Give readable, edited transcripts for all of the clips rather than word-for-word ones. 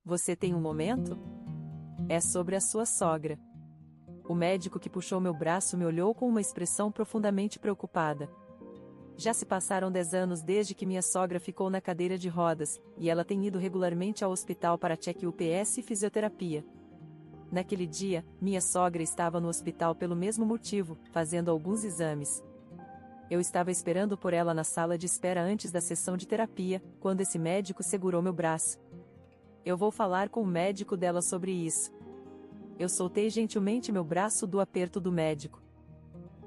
Você tem um momento? É sobre a sua sogra. O médico que puxou meu braço me olhou com uma expressão profundamente preocupada. Já se passaram 10 anos desde que minha sogra ficou na cadeira de rodas, e ela tem ido regularmente ao hospital para check-ups e fisioterapia. Naquele dia, minha sogra estava no hospital pelo mesmo motivo, fazendo alguns exames. Eu estava esperando por ela na sala de espera antes da sessão de terapia, quando esse médico segurou meu braço. Eu vou falar com o médico dela sobre isso. Eu soltei gentilmente meu braço do aperto do médico.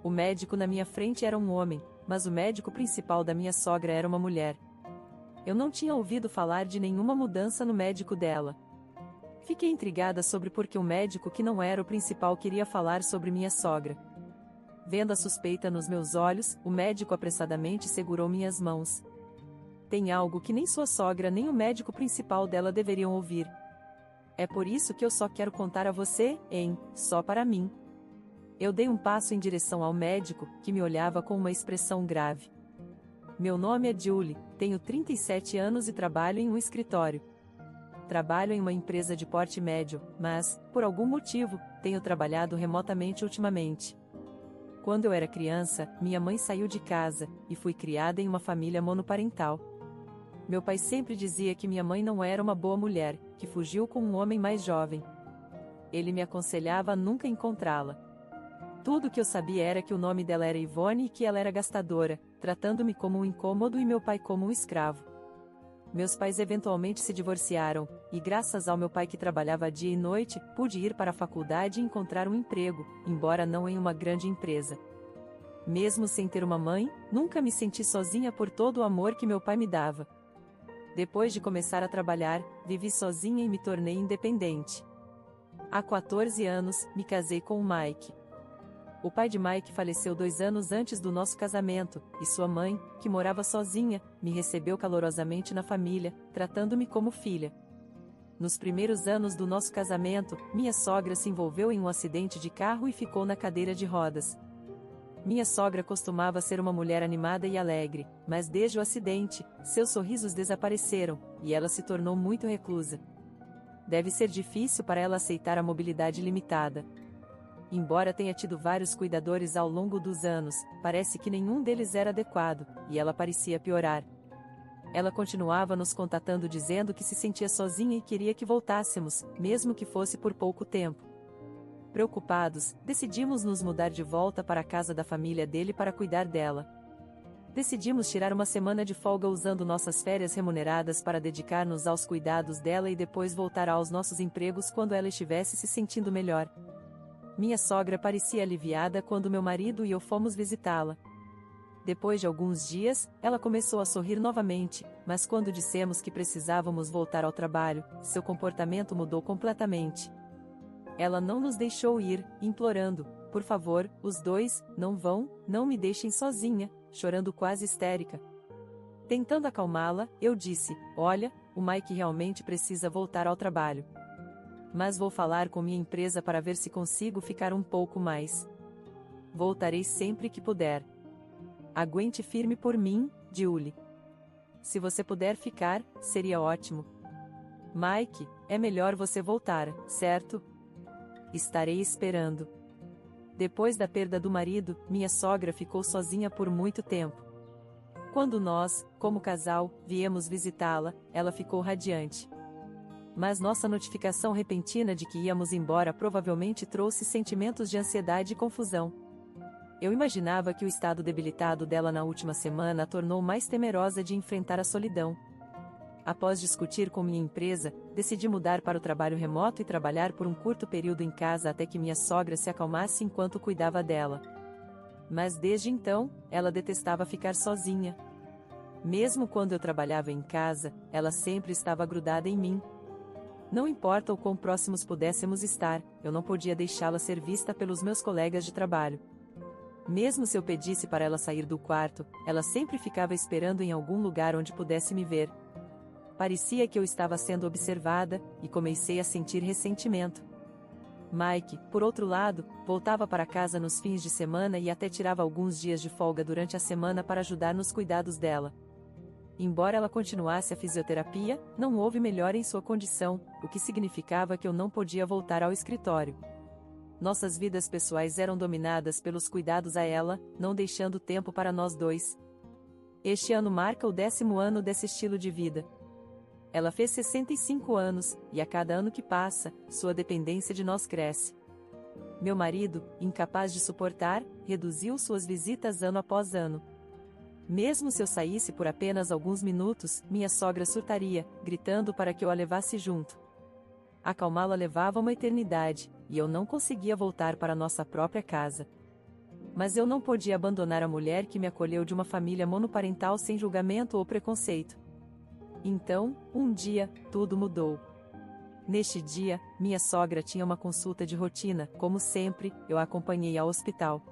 O médico na minha frente era um homem, mas o médico principal da minha sogra era uma mulher. Eu não tinha ouvido falar de nenhuma mudança no médico dela. Fiquei intrigada sobre por que o médico que não era o principal queria falar sobre minha sogra. Vendo a suspeita nos meus olhos, o médico apressadamente segurou minhas mãos. Tem algo que nem sua sogra nem o médico principal dela deveriam ouvir. É por isso que eu só quero contar a você, só para mim. Eu dei um passo em direção ao médico, que me olhava com uma expressão grave. Meu nome é Julie, tenho 37 anos e trabalho em um escritório. Trabalho em uma empresa de porte médio, mas, por algum motivo, tenho trabalhado remotamente ultimamente. Quando eu era criança, minha mãe saiu de casa, e fui criada em uma família monoparental. Meu pai sempre dizia que minha mãe não era uma boa mulher, que fugiu com um homem mais jovem. Ele me aconselhava a nunca encontrá-la. Tudo que eu sabia era que o nome dela era Ivone e que ela era gastadora, tratando-me como um incômodo e meu pai como um escravo. Meus pais eventualmente se divorciaram, e graças ao meu pai que trabalhava dia e noite, pude ir para a faculdade e encontrar um emprego, embora não em uma grande empresa. Mesmo sem ter uma mãe, nunca me senti sozinha por todo o amor que meu pai me dava. Depois de começar a trabalhar, vivi sozinha e me tornei independente. Há 14 anos, me casei com o Mike. O pai de Mike faleceu 2 anos antes do nosso casamento, e sua mãe, que morava sozinha, me recebeu calorosamente na família, tratando-me como filha. Nos primeiros anos do nosso casamento, minha sogra se envolveu em um acidente de carro e ficou na cadeira de rodas. Minha sogra costumava ser uma mulher animada e alegre, mas desde o acidente, seus sorrisos desapareceram, e ela se tornou muito reclusa. Deve ser difícil para ela aceitar a mobilidade limitada. Embora tenha tido vários cuidadores ao longo dos anos, parece que nenhum deles era adequado, e ela parecia piorar. Ela continuava nos contatando dizendo que se sentia sozinha e queria que voltássemos, mesmo que fosse por pouco tempo. Preocupados, decidimos nos mudar de volta para a casa da família dele para cuidar dela. Decidimos tirar uma semana de folga usando nossas férias remuneradas para dedicar-nos aos cuidados dela e depois voltar aos nossos empregos quando ela estivesse se sentindo melhor. Minha sogra parecia aliviada quando meu marido e eu fomos visitá-la. Depois de alguns dias, ela começou a sorrir novamente, mas quando dissemos que precisávamos voltar ao trabalho, seu comportamento mudou completamente. Ela não nos deixou ir, implorando, por favor, os dois, não vão, não me deixem sozinha, chorando quase histérica. Tentando acalmá-la, eu disse, olha, o Mike realmente precisa voltar ao trabalho. Mas vou falar com minha empresa para ver se consigo ficar um pouco mais. Voltarei sempre que puder. Aguente firme por mim, Julie. Se você puder ficar, seria ótimo. Mike, é melhor você voltar, certo? Estarei esperando. Depois da perda do marido, minha sogra ficou sozinha por muito tempo. Quando nós, como casal, viemos visitá-la, ela ficou radiante. Mas nossa notificação repentina de que íamos embora provavelmente trouxe sentimentos de ansiedade e confusão. Eu imaginava que o estado debilitado dela na última semana a tornou mais temerosa de enfrentar a solidão. Após discutir com minha empresa, decidi mudar para o trabalho remoto e trabalhar por um curto período em casa até que minha sogra se acalmasse enquanto cuidava dela. Mas desde então, ela detestava ficar sozinha. Mesmo quando eu trabalhava em casa, ela sempre estava grudada em mim. Não importa o quão próximos pudéssemos estar, eu não podia deixá-la ser vista pelos meus colegas de trabalho. Mesmo se eu pedisse para ela sair do quarto, ela sempre ficava esperando em algum lugar onde pudesse me ver. Parecia que eu estava sendo observada, e comecei a sentir ressentimento. Mike, por outro lado, voltava para casa nos fins de semana e até tirava alguns dias de folga durante a semana para ajudar nos cuidados dela. Embora ela continuasse a fisioterapia, não houve melhora em sua condição, o que significava que eu não podia voltar ao escritório. Nossas vidas pessoais eram dominadas pelos cuidados a ela, não deixando tempo para nós dois. Este ano marca o 10º ano desse estilo de vida. Ela fez 65 anos, e a cada ano que passa, sua dependência de nós cresce. Meu marido, incapaz de suportar, reduziu suas visitas ano após ano. Mesmo se eu saísse por apenas alguns minutos, minha sogra surtaria, gritando para que eu a levasse junto. Acalmá-la levava uma eternidade, e eu não conseguia voltar para nossa própria casa. Mas eu não podia abandonar a mulher que me acolheu de uma família monoparental sem julgamento ou preconceito. Então, um dia, tudo mudou. Neste dia, minha sogra tinha uma consulta de rotina, como sempre, eu a acompanhei ao hospital.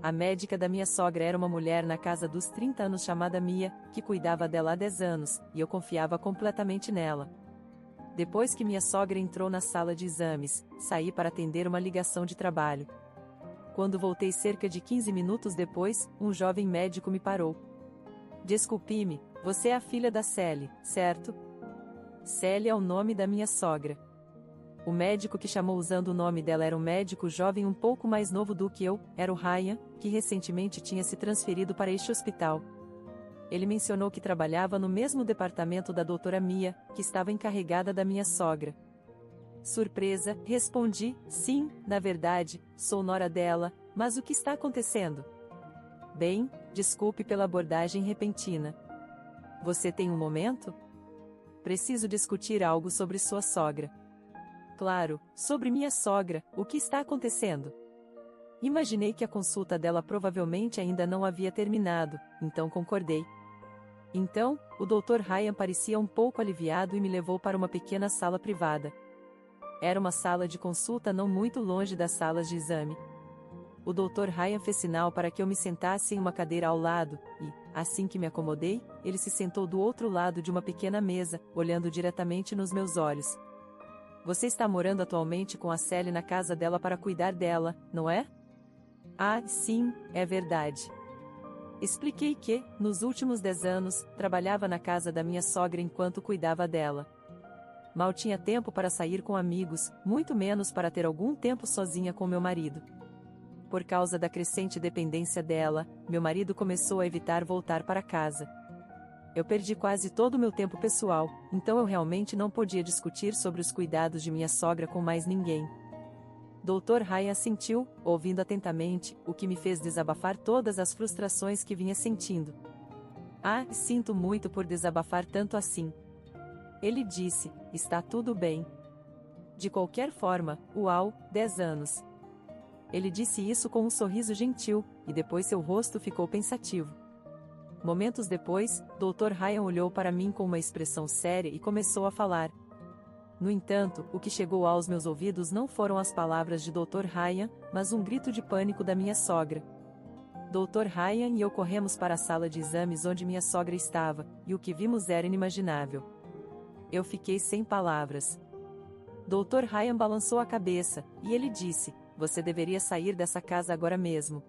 A médica da minha sogra era uma mulher na casa dos 30 anos chamada Mia, que cuidava dela há 10 anos, e eu confiava completamente nela. Depois que minha sogra entrou na sala de exames, saí para atender uma ligação de trabalho. Quando voltei cerca de 15 minutos depois, um jovem médico me parou. Desculpe-me, você é a filha da Sally, certo? Sally é o nome da minha sogra. O médico que chamou usando o nome dela era um médico jovem um pouco mais novo do que eu, era o Ryan, que recentemente tinha se transferido para este hospital. Ele mencionou que trabalhava no mesmo departamento da doutora Mia, que estava encarregada da minha sogra. Surpresa, respondi, sim, na verdade, sou nora dela, mas o que está acontecendo? Bem, desculpe pela abordagem repentina. Você tem um momento? Preciso discutir algo sobre sua sogra. Claro, sobre minha sogra, o que está acontecendo? Imaginei que a consulta dela provavelmente ainda não havia terminado, então concordei. Então, o Dr. Ryan parecia um pouco aliviado e me levou para uma pequena sala privada. Era uma sala de consulta não muito longe das salas de exame. O Dr. Ryan fez sinal para que eu me sentasse em uma cadeira ao lado, e, assim que me acomodei, ele se sentou do outro lado de uma pequena mesa, olhando diretamente nos meus olhos. Você está morando atualmente com a Sally na casa dela para cuidar dela, não é? Ah, sim, é verdade. Expliquei que, nos últimos 10 anos, trabalhava na casa da minha sogra enquanto cuidava dela. Mal tinha tempo para sair com amigos, muito menos para ter algum tempo sozinha com meu marido. Por causa da crescente dependência dela, meu marido começou a evitar voltar para casa. Eu perdi quase todo o meu tempo pessoal, então eu realmente não podia discutir sobre os cuidados de minha sogra com mais ninguém. Dr. Ryan assentiu, ouvindo atentamente, o que me fez desabafar todas as frustrações que vinha sentindo. Ah, sinto muito por desabafar tanto assim. Ele disse, está tudo bem. De qualquer forma, uau, 10 anos. Ele disse isso com um sorriso gentil, e depois seu rosto ficou pensativo. Momentos depois, Dr. Ryan olhou para mim com uma expressão séria e começou a falar. No entanto, o que chegou aos meus ouvidos não foram as palavras de Dr. Ryan, mas um grito de pânico da minha sogra. Dr. Ryan e eu corremos para a sala de exames onde minha sogra estava, e o que vimos era inimaginável. Eu fiquei sem palavras. Dr. Ryan balançou a cabeça, e ele disse, você deveria sair dessa casa agora mesmo.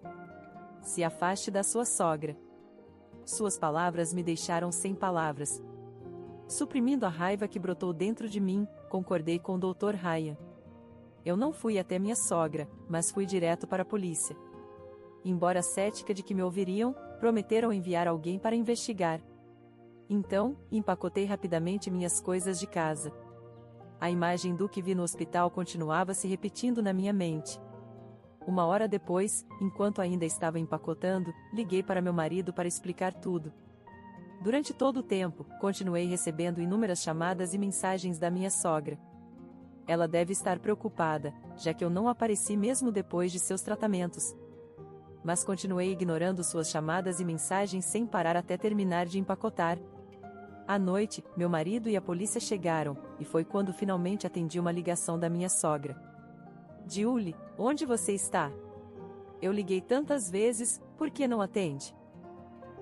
Se afaste da sua sogra. Suas palavras me deixaram sem palavras. Suprimindo a raiva que brotou dentro de mim, concordei com o Dr. Ryan. Eu não fui até minha sogra, mas fui direto para a polícia. Embora cética de que me ouviriam, prometeram enviar alguém para investigar. Então, empacotei rapidamente minhas coisas de casa. A imagem do que vi no hospital continuava se repetindo na minha mente. Uma hora depois, enquanto ainda estava empacotando, liguei para meu marido para explicar tudo. Durante todo o tempo, continuei recebendo inúmeras chamadas e mensagens da minha sogra. Ela deve estar preocupada, já que eu não apareci mesmo depois de seus tratamentos. Mas continuei ignorando suas chamadas e mensagens sem parar até terminar de empacotar. À noite, meu marido e a polícia chegaram, e foi quando finalmente atendi uma ligação da minha sogra. Julie, onde você está? Eu liguei tantas vezes, por que não atende?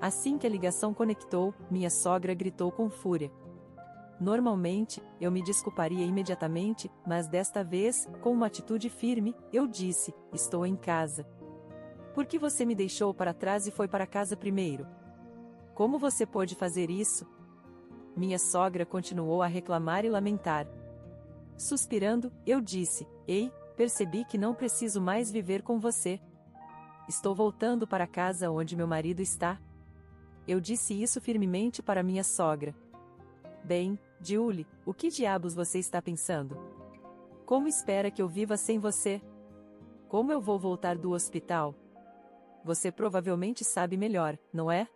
Assim que a ligação conectou, minha sogra gritou com fúria. Normalmente, eu me desculparia imediatamente, mas desta vez, com uma atitude firme, eu disse, estou em casa. Por que você me deixou para trás e foi para casa primeiro? Como você pôde fazer isso? Minha sogra continuou a reclamar e lamentar. Suspirando, eu disse: Ei, percebi que não preciso mais viver com você. Estou voltando para a casa onde meu marido está. Eu disse isso firmemente para minha sogra. Bem, Julie, o que diabos você está pensando? Como espera que eu viva sem você? Como eu vou voltar do hospital? Você provavelmente sabe melhor, não é?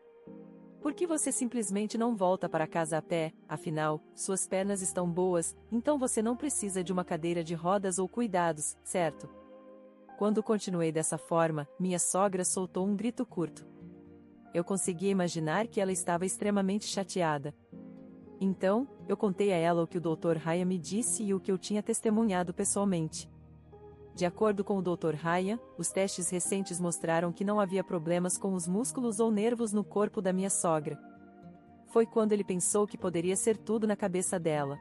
Por que você simplesmente não volta para casa a pé? Afinal, suas pernas estão boas, então você não precisa de uma cadeira de rodas ou cuidados, certo? Quando continuei dessa forma, minha sogra soltou um grito curto. Eu conseguia imaginar que ela estava extremamente chateada. Então, eu contei a ela o que o Dr. Ryan me disse e o que eu tinha testemunhado pessoalmente. De acordo com o Dr. Ryan, os testes recentes mostraram que não havia problemas com os músculos ou nervos no corpo da minha sogra. Foi quando ele pensou que poderia ser tudo na cabeça dela.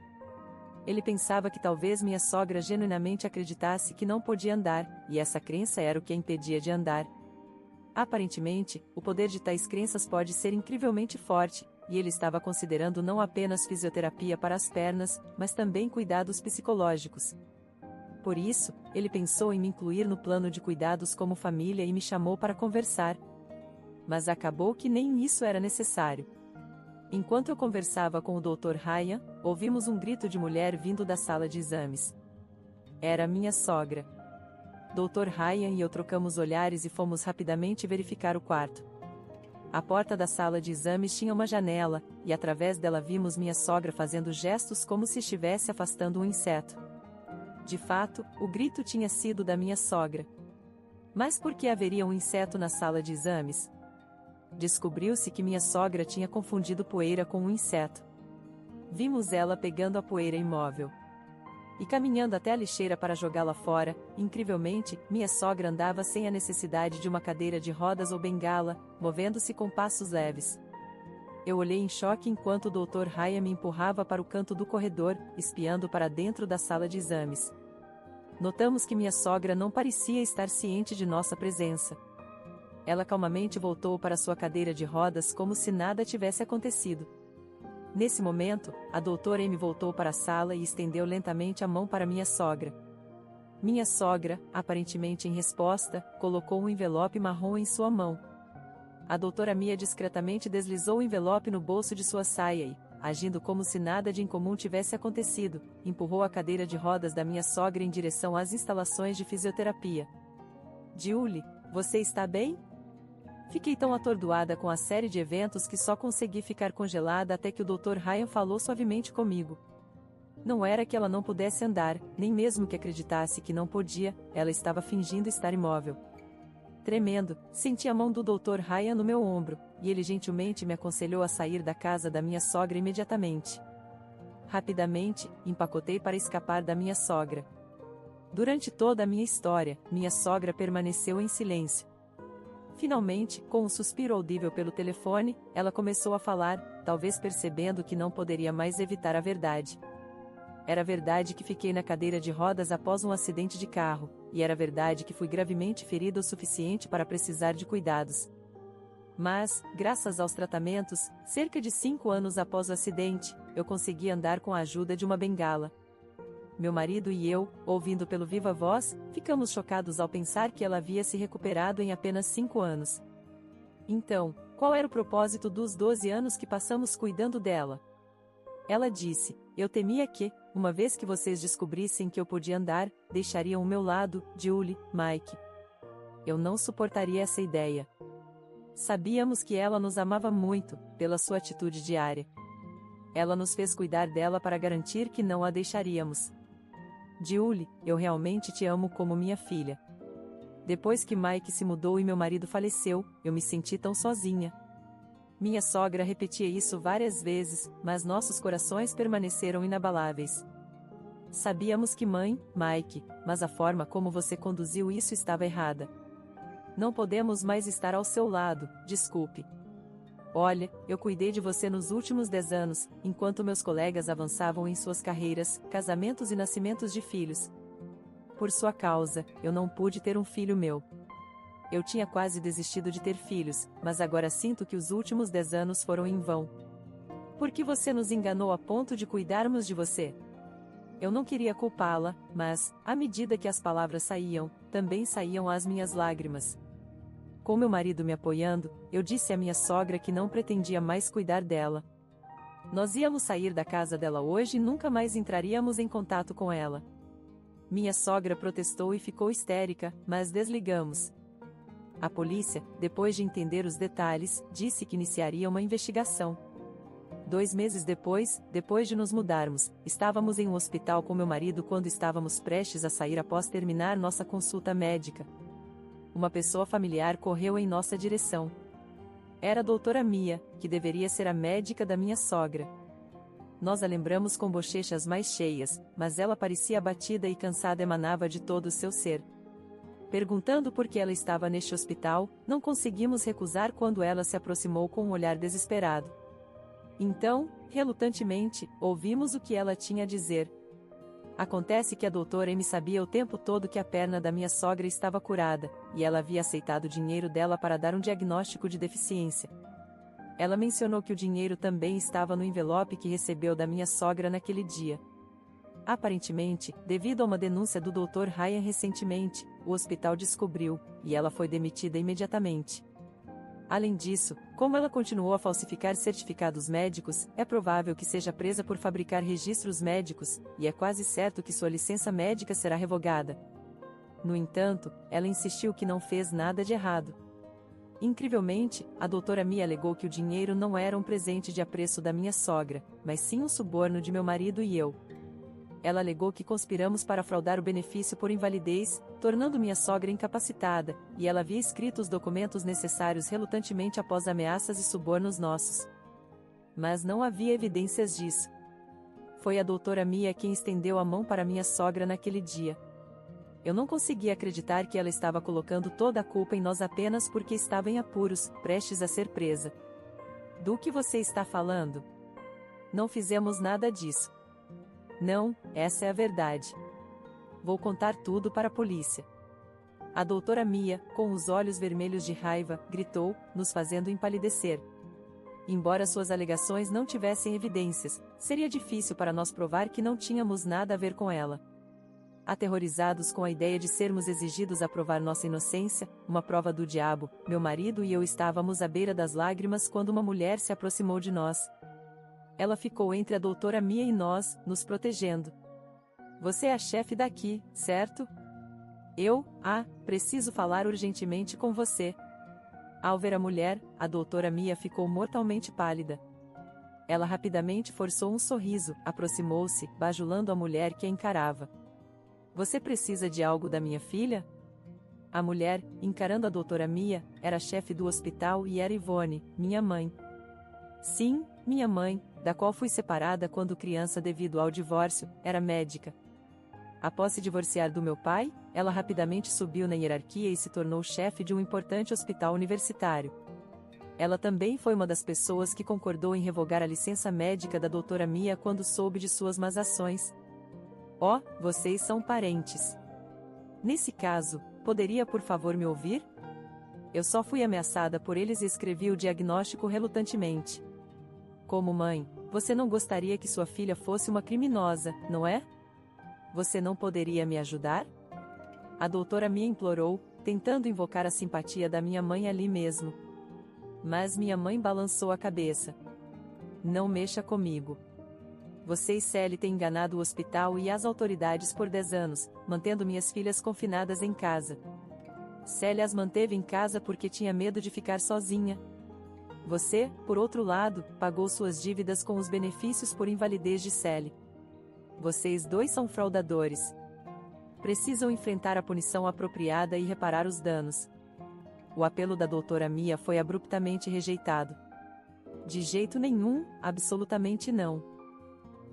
Ele pensava que talvez minha sogra genuinamente acreditasse que não podia andar, e essa crença era o que a impedia de andar. Aparentemente, o poder de tais crenças pode ser incrivelmente forte, e ele estava considerando não apenas fisioterapia para as pernas, mas também cuidados psicológicos. Por isso, ele pensou em me incluir no plano de cuidados como família e me chamou para conversar. Mas acabou que nem isso era necessário. Enquanto eu conversava com o Dr. Ryan, ouvimos um grito de mulher vindo da sala de exames. Era minha sogra. Dr. Ryan e eu trocamos olhares e fomos rapidamente verificar o quarto. A porta da sala de exames tinha uma janela, e através dela vimos minha sogra fazendo gestos como se estivesse afastando um inseto. De fato, o grito tinha sido da minha sogra. Mas por que haveria um inseto na sala de exames? Descobriu-se que minha sogra tinha confundido poeira com um inseto. Vimos ela pegando a poeira imóvel e caminhando até a lixeira para jogá-la fora. Incrivelmente, minha sogra andava sem a necessidade de uma cadeira de rodas ou bengala, movendo-se com passos leves. Eu olhei em choque enquanto o Dr. Ryan me empurrava para o canto do corredor, espiando para dentro da sala de exames. Notamos que minha sogra não parecia estar ciente de nossa presença. Ela calmamente voltou para sua cadeira de rodas como se nada tivesse acontecido. Nesse momento, a doutora Amy voltou para a sala e estendeu lentamente a mão para minha sogra. Minha sogra, aparentemente em resposta, colocou um envelope marrom em sua mão. A doutora Mia discretamente deslizou o envelope no bolso de sua saia e, agindo como se nada de incomum tivesse acontecido, empurrou a cadeira de rodas da minha sogra em direção às instalações de fisioterapia. Julie, você está bem? Fiquei tão atordoada com a série de eventos que só consegui ficar congelada até que o Dr. Ryan falou suavemente comigo. Não era que ela não pudesse andar, nem mesmo que acreditasse que não podia, ela estava fingindo estar imóvel. Tremendo, senti a mão do Dr. Ryan no meu ombro, e ele gentilmente me aconselhou a sair da casa da minha sogra imediatamente. Rapidamente, empacotei para escapar da minha sogra. Durante toda a minha história, minha sogra permaneceu em silêncio. Finalmente, com um suspiro audível pelo telefone, ela começou a falar, talvez percebendo que não poderia mais evitar a verdade. Era verdade que fiquei na cadeira de rodas após um acidente de carro, e era verdade que fui gravemente ferida o suficiente para precisar de cuidados. Mas, graças aos tratamentos, cerca de 5 anos após o acidente, eu consegui andar com a ajuda de uma bengala. Meu marido e eu, ouvindo pelo viva voz, ficamos chocados ao pensar que ela havia se recuperado em apenas 5 anos. Então, qual era o propósito dos 12 anos que passamos cuidando dela? Ela disse: eu temia que, uma vez que vocês descobrissem que eu podia andar, deixariam o meu lado, Julie, Mike. Eu não suportaria essa ideia. Sabíamos que ela nos amava muito, pela sua atitude diária. Ela nos fez cuidar dela para garantir que não a deixaríamos. Julie, eu realmente te amo como minha filha. Depois que Mike se mudou e meu marido faleceu, eu me senti tão sozinha. Minha sogra repetia isso várias vezes, mas nossos corações permaneceram inabaláveis. Sabíamos que mãe, Mike, mas a forma como você conduziu isso estava errada. Não podemos mais estar ao seu lado, desculpe. Olha, eu cuidei de você nos últimos 10 anos, enquanto meus colegas avançavam em suas carreiras, casamentos e nascimentos de filhos. Por sua causa, eu não pude ter um filho meu. Eu tinha quase desistido de ter filhos, mas agora sinto que os últimos 10 anos foram em vão. Por que você nos enganou a ponto de cuidarmos de você? Eu não queria culpá-la, mas, à medida que as palavras saíam, também saíam as minhas lágrimas. Com meu marido me apoiando, eu disse à minha sogra que não pretendia mais cuidar dela. Nós íamos sair da casa dela hoje e nunca mais entraríamos em contato com ela. Minha sogra protestou e ficou histérica, mas desligamos. A polícia, depois de entender os detalhes, disse que iniciaria uma investigação. 2 meses depois de nos mudarmos, estávamos em um hospital com meu marido quando estávamos prestes a sair após terminar nossa consulta médica. Uma pessoa familiar correu em nossa direção. Era a doutora Mia, que deveria ser a médica da minha sogra. Nós a lembramos com bochechas mais cheias, mas ela parecia abatida e cansada, emanava de todo o seu ser. Perguntando por que ela estava neste hospital, não conseguimos recusar quando ela se aproximou com um olhar desesperado. Então, relutantemente, ouvimos o que ela tinha a dizer. Acontece que a doutora M sabia o tempo todo que a perna da minha sogra estava curada, e ela havia aceitado o dinheiro dela para dar um diagnóstico de deficiência. Ela mencionou que o dinheiro também estava no envelope que recebeu da minha sogra naquele dia. Aparentemente, devido a uma denúncia do Dr. Ryan recentemente, o hospital descobriu, e ela foi demitida imediatamente. Além disso, como ela continuou a falsificar certificados médicos, é provável que seja presa por fabricar registros médicos, e é quase certo que sua licença médica será revogada. No entanto, ela insistiu que não fez nada de errado. Incrivelmente, a doutora Mia alegou que o dinheiro não era um presente de apreço da minha sogra, mas sim um suborno de meu marido e eu. Ela alegou que conspiramos para fraudar o benefício por invalidez, tornando minha sogra incapacitada, e ela havia escrito os documentos necessários relutantemente após ameaças e subornos nossos. Mas não havia evidências disso. Foi a doutora Mia quem estendeu a mão para minha sogra naquele dia. Eu não conseguia acreditar que ela estava colocando toda a culpa em nós apenas porque estava em apuros, prestes a ser presa. Do que você está falando? Não fizemos nada disso. Não, essa é a verdade. Vou contar tudo para a polícia. A doutora Mia, com os olhos vermelhos de raiva, gritou, nos fazendo empalidecer. Embora suas alegações não tivessem evidências, seria difícil para nós provar que não tínhamos nada a ver com ela. Aterrorizados com a ideia de sermos exigidos a provar nossa inocência, uma prova do diabo, meu marido e eu estávamos à beira das lágrimas quando uma mulher se aproximou de nós. Ela ficou entre a doutora Mia e nós, nos protegendo. Você é a chefe daqui, certo? Preciso falar urgentemente com você. Ao ver a mulher, a doutora Mia ficou mortalmente pálida. Ela rapidamente forçou um sorriso, aproximou-se, bajulando a mulher que a encarava. Você precisa de algo da minha filha? A mulher, encarando a doutora Mia, era chefe do hospital e era Ivone, minha mãe. Sim, minha mãe, da qual fui separada quando criança devido ao divórcio, era médica. Após se divorciar do meu pai, ela rapidamente subiu na hierarquia e se tornou chefe de um importante hospital universitário. Ela também foi uma das pessoas que concordou em revogar a licença médica da doutora Mia quando soube de suas más ações. Vocês são parentes. Nesse caso, poderia por favor me ouvir? Eu só fui ameaçada por eles e escrevi o diagnóstico relutantemente. Como mãe, você não gostaria que sua filha fosse uma criminosa, não é? Você não poderia me ajudar? A doutora Mia implorou, tentando invocar a simpatia da minha mãe ali mesmo. Mas minha mãe balançou a cabeça. Não mexa comigo. Você e Sally têm enganado o hospital e as autoridades por 10 anos, mantendo minhas filhas confinadas em casa. Sally as manteve em casa porque tinha medo de ficar sozinha. Você, por outro lado, pagou suas dívidas com os benefícios por invalidez de Sally. Vocês dois são fraudadores. Precisam enfrentar a punição apropriada e reparar os danos. O apelo da doutora Mia foi abruptamente rejeitado. De jeito nenhum, absolutamente não.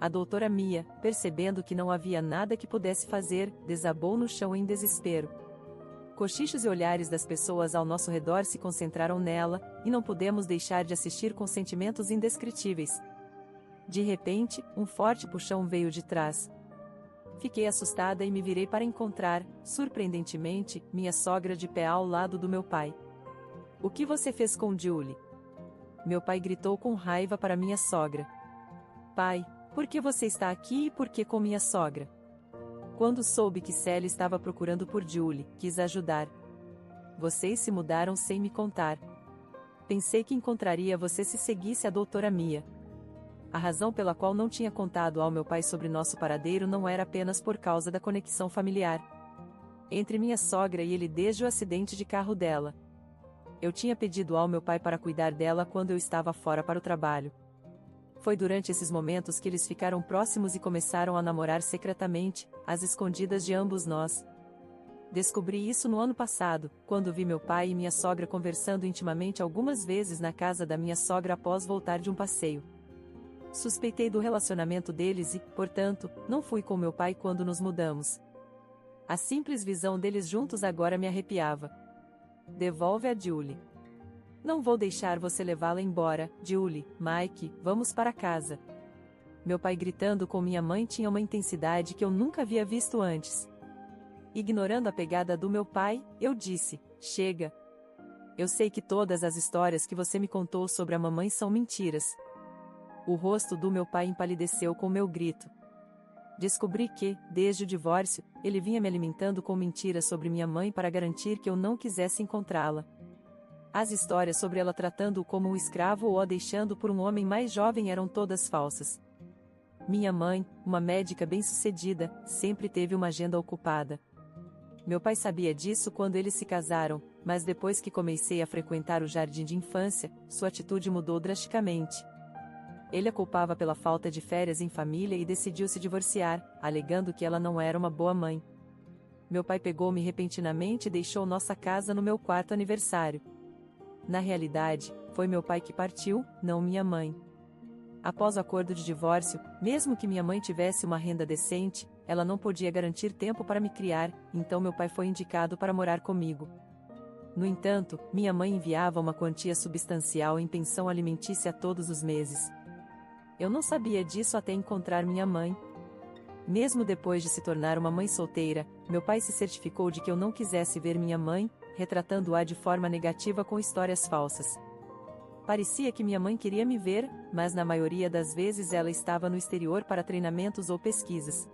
A doutora Mia, percebendo que não havia nada que pudesse fazer, desabou no chão em desespero. Cochichos e olhares das pessoas ao nosso redor se concentraram nela, e não pudemos deixar de assistir com sentimentos indescritíveis. De repente, um forte puxão veio de trás. Fiquei assustada e me virei para encontrar, surpreendentemente, minha sogra de pé ao lado do meu pai. O que você fez com Julie? Meu pai gritou com raiva para minha sogra. Pai, por que você está aqui e por que com minha sogra? Quando soube que Sally estava procurando por Julie, quis ajudar. Vocês se mudaram sem me contar. Pensei que encontraria você se seguisse a doutora Mia. A razão pela qual não tinha contado ao meu pai sobre nosso paradeiro não era apenas por causa da conexão familiar entre minha sogra e ele desde o acidente de carro dela. Eu tinha pedido ao meu pai para cuidar dela quando eu estava fora para o trabalho. Foi durante esses momentos que eles ficaram próximos e começaram a namorar secretamente, às escondidas de ambos nós. Descobri isso no ano passado, quando vi meu pai e minha sogra conversando intimamente algumas vezes na casa da minha sogra após voltar de um passeio. Suspeitei do relacionamento deles e, portanto, não fui com meu pai quando nos mudamos. A simples visão deles juntos agora me arrepiava. Devolve a Julie. Não vou deixar você levá-la embora, Julie, Mike, vamos para casa. Meu pai gritando com minha mãe tinha uma intensidade que eu nunca havia visto antes. Ignorando a pegada do meu pai, eu disse, chega. Eu sei que todas as histórias que você me contou sobre a mamãe são mentiras. O rosto do meu pai empalideceu com meu grito. Descobri que, desde o divórcio, ele vinha me alimentando com mentiras sobre minha mãe para garantir que eu não quisesse encontrá-la. As histórias sobre ela tratando-o como um escravo ou a deixando por um homem mais jovem eram todas falsas. Minha mãe, uma médica bem-sucedida, sempre teve uma agenda ocupada. Meu pai sabia disso quando eles se casaram, mas depois que comecei a frequentar o jardim de infância, sua atitude mudou drasticamente. Ele a culpava pela falta de férias em família e decidiu se divorciar, alegando que ela não era uma boa mãe. Meu pai pegou-me repentinamente e deixou nossa casa no meu quarto aniversário. Na realidade, foi meu pai que partiu, não minha mãe. Após o acordo de divórcio, mesmo que minha mãe tivesse uma renda decente, ela não podia garantir tempo para me criar, então meu pai foi indicado para morar comigo. No entanto, minha mãe enviava uma quantia substancial em pensão alimentícia todos os meses. Eu não sabia disso até encontrar minha mãe. Mesmo depois de se tornar uma mãe solteira, meu pai se certificou de que eu não quisesse ver minha mãe, retratando-a de forma negativa com histórias falsas. Parecia que minha mãe queria me ver, mas na maioria das vezes ela estava no exterior para treinamentos ou pesquisas.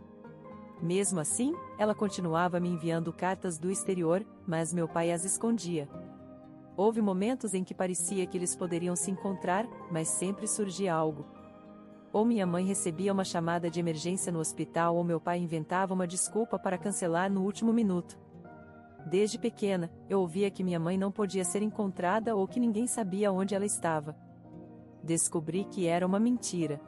Mesmo assim, ela continuava me enviando cartas do exterior, mas meu pai as escondia. Houve momentos em que parecia que eles poderiam se encontrar, mas sempre surgia algo. Ou minha mãe recebia uma chamada de emergência no hospital ou meu pai inventava uma desculpa para cancelar no último minuto. Desde pequena, eu ouvia que minha mãe não podia ser encontrada ou que ninguém sabia onde ela estava. Descobri que era uma mentira.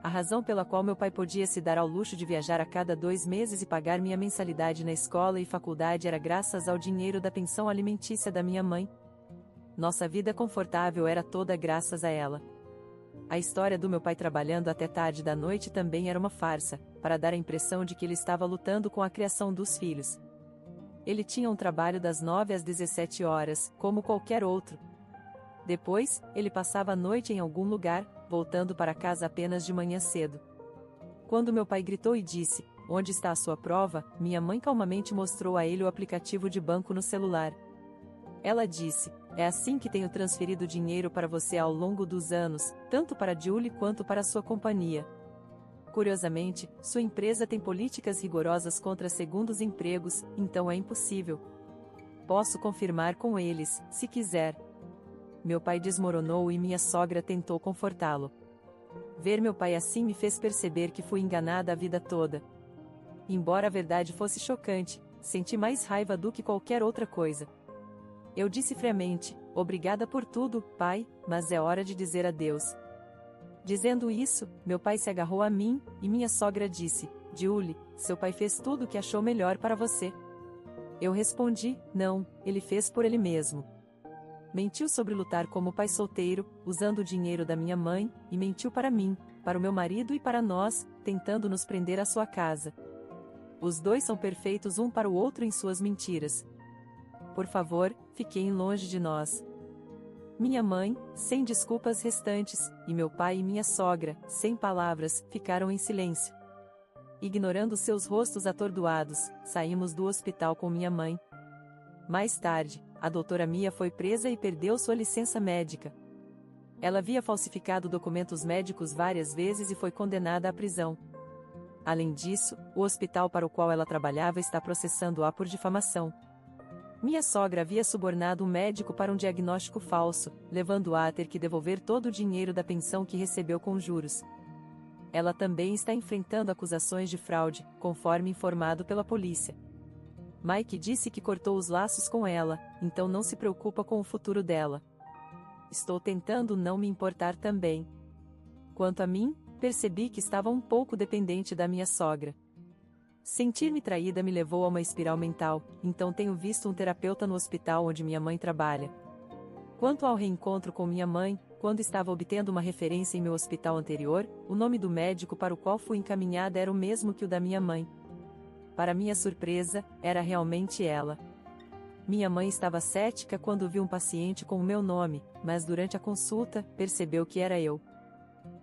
A razão pela qual meu pai podia se dar ao luxo de viajar a cada 2 meses e pagar minha mensalidade na escola e faculdade era graças ao dinheiro da pensão alimentícia da minha mãe. Nossa vida confortável era toda graças a ela. A história do meu pai trabalhando até tarde da noite também era uma farsa, para dar a impressão de que ele estava lutando com a criação dos filhos. Ele tinha um trabalho das 9 às 17 horas, como qualquer outro. Depois, ele passava a noite em algum lugar, voltando para casa apenas de manhã cedo. Quando meu pai gritou e disse, "Onde está a sua prova?", minha mãe calmamente mostrou a ele o aplicativo de banco no celular. Ela disse, "É assim que tenho transferido dinheiro para você ao longo dos anos, tanto para Julie quanto para sua companhia." Curiosamente, sua empresa tem políticas rigorosas contra segundos empregos, então é impossível. Posso confirmar com eles, se quiser. Meu pai desmoronou e minha sogra tentou confortá-lo. Ver meu pai assim me fez perceber que fui enganada a vida toda. Embora a verdade fosse chocante, senti mais raiva do que qualquer outra coisa. Eu disse friamente, "Obrigada por tudo, pai, mas é hora de dizer adeus." Dizendo isso, meu pai se agarrou a mim, e minha sogra disse, "Julie, seu pai fez tudo o que achou melhor para você." Eu respondi, "Não, ele fez por ele mesmo." Mentiu sobre lutar como pai solteiro, usando o dinheiro da minha mãe, e mentiu para mim, para o meu marido e para nós, tentando nos prender à sua casa. Os dois são perfeitos um para o outro em suas mentiras. Por favor, fiquem longe de nós. Minha mãe, sem desculpas restantes, e meu pai e minha sogra, sem palavras, ficaram em silêncio. Ignorando seus rostos atordoados, saímos do hospital com minha mãe. Mais tarde, a doutora Mia foi presa e perdeu sua licença médica. Ela havia falsificado documentos médicos várias vezes e foi condenada à prisão. Além disso, o hospital para o qual ela trabalhava está processando-a por difamação. Minha sogra havia subornado um médico para um diagnóstico falso, levando-a a ter que devolver todo o dinheiro da pensão que recebeu com juros. Ela também está enfrentando acusações de fraude, conforme informado pela polícia. Mike disse que cortou os laços com ela, então não se preocupa com o futuro dela. Estou tentando não me importar também. Quanto a mim, percebi que estava um pouco dependente da minha sogra. Sentir-me traída me levou a uma espiral mental, então tenho visto um terapeuta no hospital onde minha mãe trabalha. Quanto ao reencontro com minha mãe, quando estava obtendo uma referência em meu hospital anterior, o nome do médico para o qual fui encaminhada era o mesmo que o da minha mãe. Para minha surpresa, era realmente ela. Minha mãe estava cética quando viu um paciente com o meu nome, mas durante a consulta, percebeu que era eu.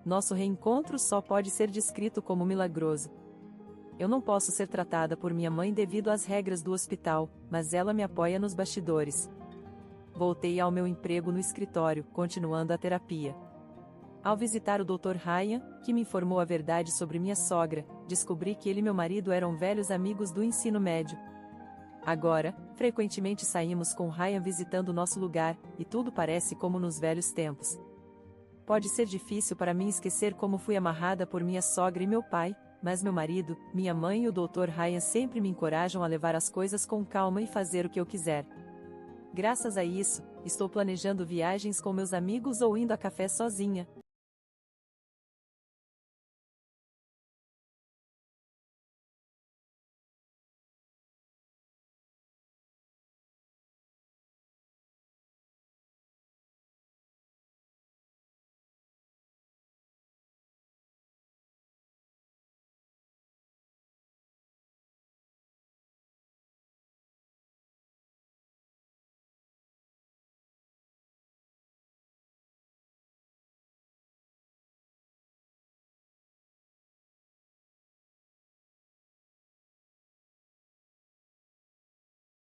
Nosso reencontro só pode ser descrito como milagroso. Eu não posso ser tratada por minha mãe devido às regras do hospital, mas ela me apoia nos bastidores. Voltei ao meu emprego no escritório, continuando a terapia. Ao visitar o Dr. Ryan, que me informou a verdade sobre minha sogra, descobri que ele e meu marido eram velhos amigos do ensino médio. Agora, frequentemente saímos com Ryan visitando nosso lugar, e tudo parece como nos velhos tempos. Pode ser difícil para mim esquecer como fui amarrada por minha sogra e meu pai, mas meu marido, minha mãe e o Dr. Ryan sempre me encorajam a levar as coisas com calma e fazer o que eu quiser. Graças a isso, estou planejando viagens com meus amigos ou indo a café sozinha,